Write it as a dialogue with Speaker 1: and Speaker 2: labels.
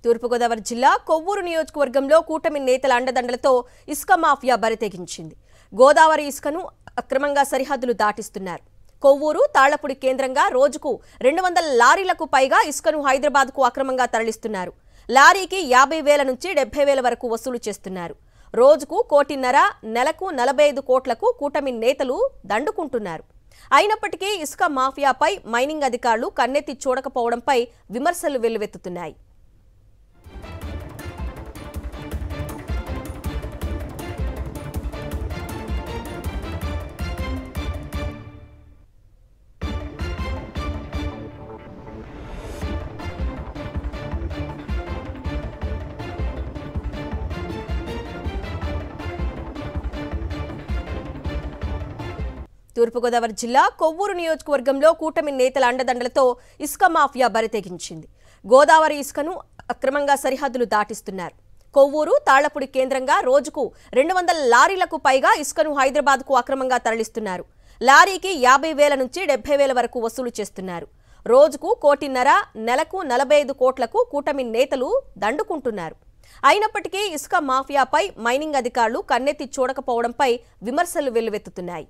Speaker 1: తూర్పుగోదావరి జిల్లా కొవ్వూరు నియోజకవర్గంలో కూటమి నేతల అండదండలతో ఇసుక మాఫియా బరితెగించింది. గోదావరి ఇసుకను అక్రమంగా సరిహద్దులు దాటిస్తున్నారు. కొవ్వూరు తాళ్లపూడి కేంద్రంగా రోజుకు 200 లారీలకు పైగా ఇసుకను హైదరాబాద్కు అక్రమంగా తరలిస్తున్నారు. లారీకి 50,000 నుంచి 70,000 వరకు వసూలు చేస్తున్నారు. రోజుకు 1,50,00,000, నెలకు 45 కోట్లకు కూటమి నేతలు దండుకుంటున్నారు. అయినప్పటికీ ఇసుక మాఫియాపై మైనింగ్ అధికారులు కన్నెత్తి చూడకపోవడంపై విమర్శలు వెల్లువెత్తుతున్నాయి. తూర్పుగోదావరి జిల్లా కొవ్వూరు నియోజకవర్గంలో కూటమి నేతల అండదండలతో ఇసుక మాఫియా బరితెగించింది. గోదావరి ఇసుకను అక్రమంగా సరిహద్దులు దాటిస్తున్నారు. కొవ్వూరు తాళ్లపూడి కేంద్రంగా రోజుకు 200 లారీలకు పైగా ఇసుకను హైదరాబాద్కు అక్రమంగా తరలిస్తున్నారు. లారీకి 50,000 నుంచి 70,000 వరకు వసూలు చేస్తున్నారు. రోజుకు 1,50,00,000, నెలకు 45 కోట్లకు కూటమి నేతలు దండుకుంటున్నారు. అయినప్పటికీ ఇసుక మాఫియాపై మైనింగ్ అధికారులు కన్నెత్తి చూడకపోవడంపై విమర్శలు వెల్లువెత్తుతున్నాయి.